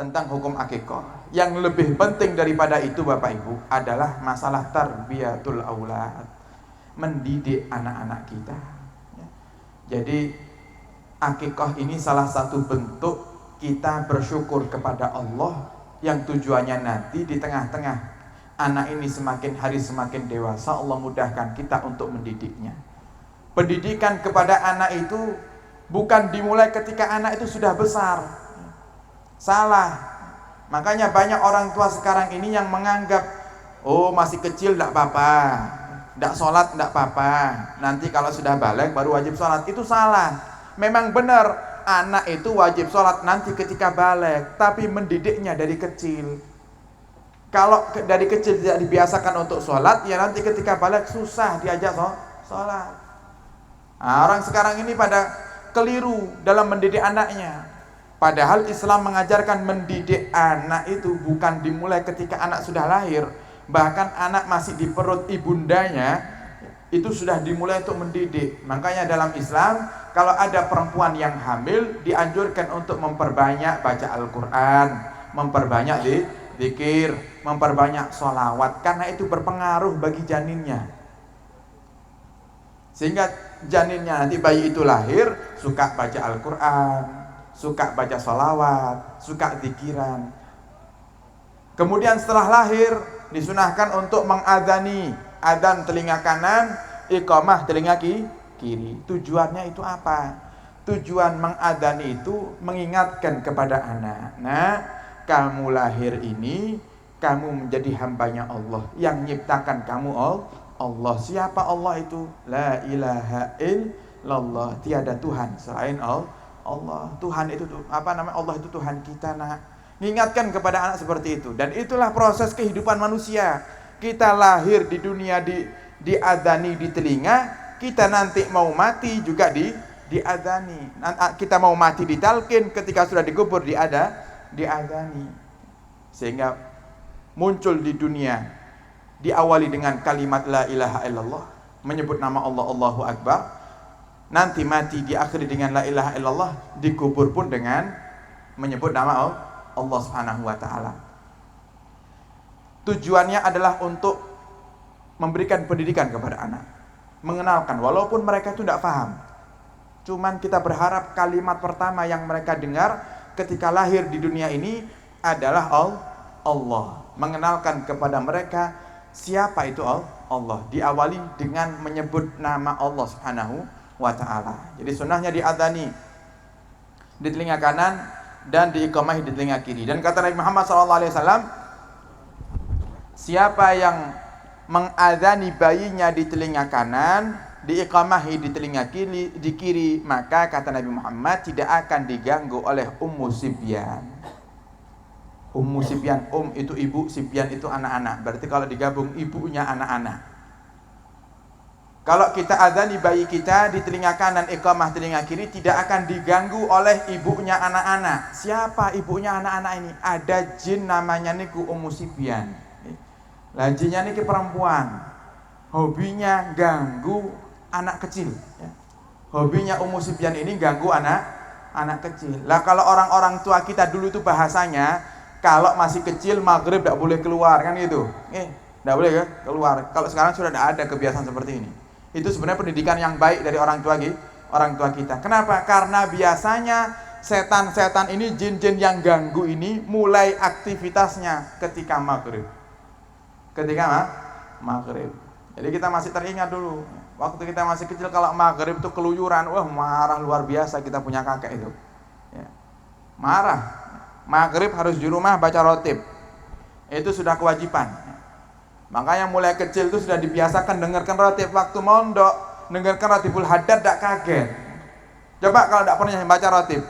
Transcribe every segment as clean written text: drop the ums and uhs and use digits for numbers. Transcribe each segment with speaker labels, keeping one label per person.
Speaker 1: tentang hukum akikah. Yang lebih penting daripada itu Bapak Ibu adalah masalah tarbiyatul aulad, mendidik anak-anak kita. Jadi akikah ini salah satu bentuk kita bersyukur kepada Allah, yang tujuannya nanti di tengah-tengah anak ini semakin hari semakin dewasa, Allah mudahkan kita untuk mendidiknya. Pendidikan kepada anak itu bukan dimulai ketika anak itu sudah besar. Salah. Makanya banyak orang tua sekarang ini yang menganggap, oh masih kecil tidak apa-apa, tidak sholat tidak apa-apa, nanti kalau sudah balik baru wajib sholat. Itu salah. Memang benar, anak itu wajib sholat nanti ketika balik, tapi mendidiknya dari kecil. Kalau dari kecil tidak dibiasakan untuk sholat, ya nanti ketika balik susah diajak sholat. Nah, orang sekarang ini pada keliru dalam mendidik anaknya. Padahal Islam mengajarkan mendidik anak itu bukan dimulai ketika anak sudah lahir. Bahkan anak masih di perut ibundanya itu sudah dimulai untuk mendidik. Makanya dalam Islam, kalau ada perempuan yang hamil, dianjurkan untuk memperbanyak baca Al-Quran, memperbanyak zikir, memperbanyak sholawat, karena itu berpengaruh bagi janinnya. Sehingga janinnya nanti bayi itu lahir suka baca Al-Quran, suka baca sholawat, suka zikiran. Kemudian setelah lahir disunahkan untuk mengadzani, adzan telinga kanan, iqamah telinga kiri. Tujuannya itu apa? Tujuan mengadzani itu mengingatkan kepada anak, nah kamu lahir ini, kamu menjadi hambanya Allah, yang nyiptakan kamu Allah. Siapa Allah itu? La ilaha illallah, tiada Tuhan selain Allah. Tuhan itu Allah itu Tuhan kita, nak. Mengingatkan kepada anak seperti itu. Dan itulah proses kehidupan manusia. Kita lahir di dunia diadzani di telinga, kita nanti mau mati juga diadzani. Kita mau mati ditalkin, ketika sudah dikubur diadzani. Sehingga muncul di dunia, diawali dengan kalimat la ilaha illallah, menyebut nama Allah, Allahu Akbar. Nanti mati diakhiri dengan la ilaha illallah, dikubur pun dengan menyebut nama Allah Subhanahu wa taala. Tujuannya adalah untuk memberikan pendidikan kepada anak, mengenalkan walaupun mereka itu tidak paham. Cuman kita berharap kalimat pertama yang mereka dengar ketika lahir di dunia ini adalah Allah. Mengenalkan kepada mereka siapa itu Allah, diawali dengan menyebut nama Allah Subhanahu wa ta'ala. Jadi sunnahnya diadzani di telinga kanan dan diiqamahi di telinga kiri. Dan kata Nabi Muhammad SAW, siapa yang mengadzani bayinya di telinga kanan, diiqamahi di telinga kiri, maka kata Nabi Muhammad tidak akan diganggu oleh Ummu Sibyan. Ummu Sibyan, itu ibu, Sibyan itu anak-anak. Berarti kalau digabung ibunya anak-anak. Kalau kita adzani bayi kita di telinga kanan, iqamah telinga kiri, tidak akan diganggu oleh ibunya anak-anak. Siapa ibunya anak-anak ini? Ada jin namanya niku Ummu Sibyan. Lah jinnya niki perempuan. Hobinya ganggu anak kecil. Hobinya Ummu Sibyan ini ganggu anak kecil. Lah kalau orang-orang tua kita dulu itu bahasanya, kalau masih kecil maghrib tidak boleh keluar, kan gitu. Tidak boleh ya keluar. Kalau sekarang sudah tidak ada kebiasaan seperti ini. Itu sebenarnya pendidikan yang baik dari orang tua kita. Kenapa? Karena biasanya setan-setan ini, jin-jin yang ganggu ini mulai aktivitasnya ketika maghrib. Maghrib. Jadi kita masih teringat dulu, waktu kita masih kecil kalau maghrib itu keluyuran, wah marah luar biasa kita punya kakek itu. Ya. Marah. Maghrib harus di rumah baca rotib. Itu sudah kewajiban. Makanya mulai kecil itu sudah dibiasakan dengarkan rotib. Waktu mondok dengarkan rotibul haddad, tidak kaget. Coba kalau tidak pernah baca rotib,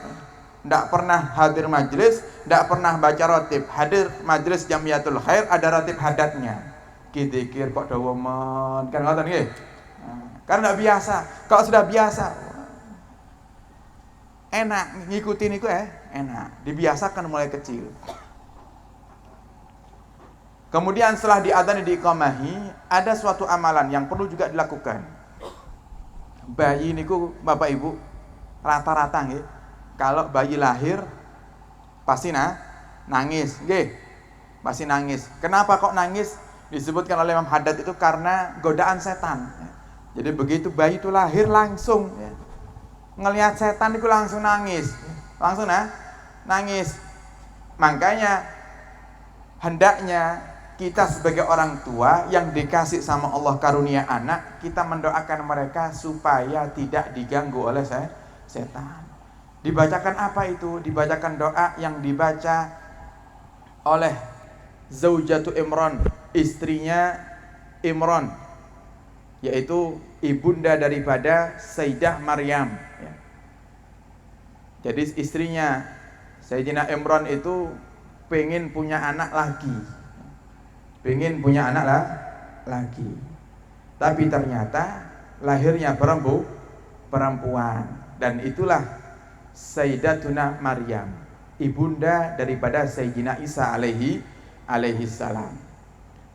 Speaker 1: tidak pernah hadir majlis, tidak pernah baca rotib, hadir majlis jamiatul khair, ada rotib haddadnya, kikir kok dawaman, kan ngoten nggih. Karena tidak biasa. Kalau sudah biasa, enak ngikutin itu enak, dibiasakan mulai kecil. Kemudian setelah diadzani diiqamahi, ada suatu amalan yang perlu juga dilakukan. Bayi niku Bapak Ibu rata-rata nggih, kalau bayi lahir pasti nangis, nggih. Pasti nangis. Kenapa kok nangis? Disebutkan oleh Imam Haddad itu karena godaan setan. Jadi begitu bayi itu lahir langsung ngelihat setan itu langsung nangis. Langsung nangis. Makanya hendaknya kita sebagai orang tua yang dikasih sama Allah karunia anak, kita mendoakan mereka supaya tidak diganggu oleh setan. Dibacakan apa itu? Dibacakan doa yang dibaca oleh Zaujatu Imran, istrinya Imran, yaitu ibunda daripada Sayyidah Maryam. Jadi istrinya Sayyidina Imran itu pengen punya anak lagi. Lagi. Tapi ternyata lahirnya perempuan. Dan itulah Sayyidatuna Maryam, ibunda daripada Sayyidina Isa alaihi salam.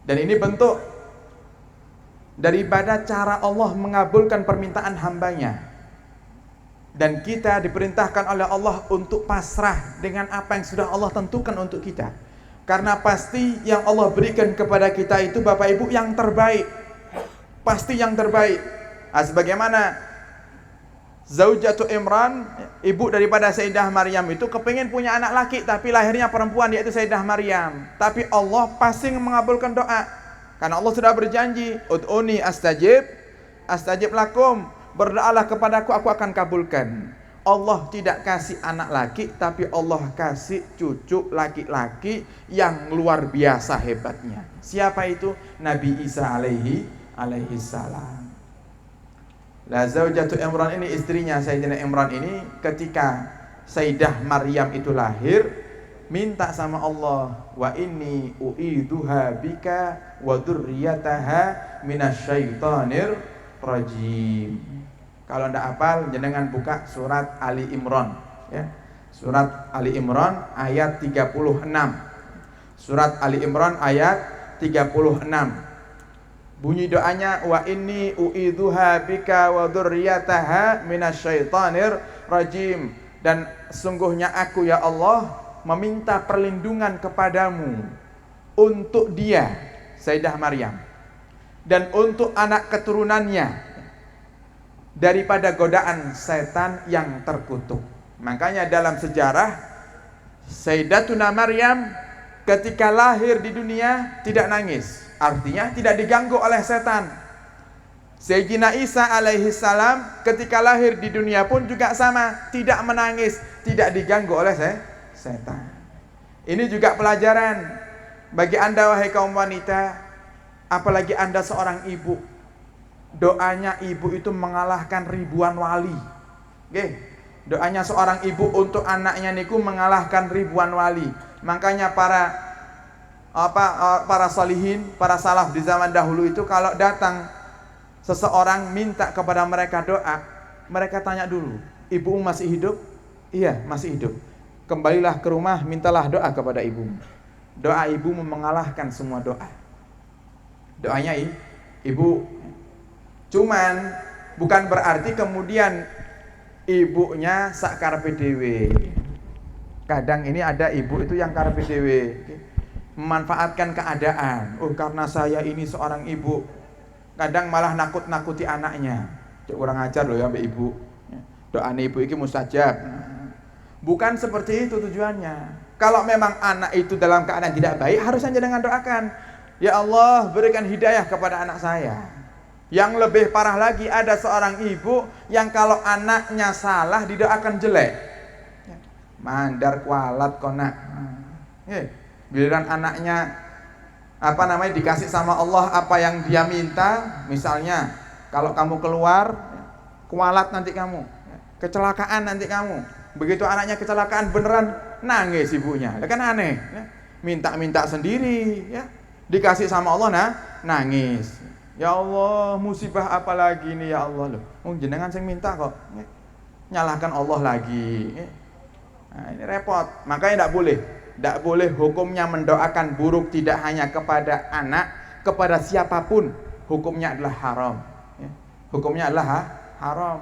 Speaker 1: Dan ini bentuk daripada cara Allah mengabulkan permintaan hambanya. Dan kita diperintahkan oleh Allah untuk pasrah dengan apa yang sudah Allah tentukan untuk kita. Karena pasti yang Allah berikan kepada kita itu Bapak Ibu yang terbaik. Pasti yang terbaik. Sebagaimana Zaujatu Imran, ibu daripada Sayyidah Maryam itu kepingin punya anak laki, tapi lahirnya perempuan, yaitu Sayyidah Maryam. Tapi Allah pasti mengabulkan doa. Karena Allah sudah berjanji, ud'uni astajib lakum. Berdoalah kepadaku, aku akan kabulkan. Allah tidak kasih anak laki, tapi Allah kasih cucu laki-laki yang luar biasa hebatnya. Siapa itu? Nabi Isa alaihi salam. Lah Zaujatu Imran ini, istrinya Sayyidina Imran ini, ketika Sayyidah Maryam itu lahir, minta sama Allah, wa inni u'iduha bika wa dzurriyyataha minasyaitonir rajim. Kalau ndak hafal, jenengan buka surat Ali Imran, ya. Surat Ali Imran ayat 36. Surat Ali Imran ayat 36. Bunyi doanya, wa inni u'idzuha bika wa dzurriyyataha minasyaitonir rajim. Dan sungguhnya aku ya Allah meminta perlindungan kepadamu untuk dia, Sayyidah Maryam, dan untuk anak keturunannya daripada godaan setan yang terkutuk. Makanya dalam sejarah Sayyidatuna Maryam ketika lahir di dunia tidak nangis, artinya tidak diganggu oleh setan. Sayyidina Isa alaihi salam ketika lahir di dunia pun juga sama, tidak menangis, tidak diganggu oleh setan. Ini juga pelajaran bagi Anda wahai kaum wanita, apalagi Anda seorang ibu. Doanya ibu itu mengalahkan ribuan wali. Oke. Doanya seorang ibu untuk anaknya niku mengalahkan ribuan wali. Makanya para salihin, para salaf di zaman dahulu itu kalau datang seseorang minta kepada mereka doa, mereka tanya dulu, ibu masih hidup? Iya, masih hidup. Kembalilah ke rumah, mintalah doa kepada ibu. Doa ibu mengalahkan semua doa. Doanya ibu. Cuman bukan berarti kemudian ibunya sak karepe dhewe. Kadang ini ada ibu itu yang karepe dhewe, memanfaatkan keadaan. Oh, karena saya ini seorang ibu, kadang malah nakut-nakuti anaknya. Cek kurang ajar loh ya mbak ibu. Doane ibu iki mustajab. Bukan seperti itu tujuannya. Kalau memang anak itu dalam keadaan tidak baik, harusnya jangan doakan, ya Allah berikan hidayah kepada anak saya. Yang lebih parah lagi, ada seorang ibu yang kalau anaknya salah didoakan jelek. Mandar kualat konak. Giliran anaknya dikasih sama Allah apa yang dia minta, misalnya kalau kamu keluar kualat nanti kamu, kecelakaan nanti kamu. Begitu anaknya kecelakaan beneran, nangis ibunya. Kan aneh, minta-minta sendiri, ya. Dikasih sama Allah nangis. Ya Allah, musibah apa lagi nih ya Allah loh. Jenengan sing minta kok. Nyalahkan Allah lagi. Nah, ini repot. Makanya tidak boleh hukumnya mendoakan buruk tidak hanya kepada anak, kepada siapapun. Hukumnya adalah haram. Hukumnya adalah haram.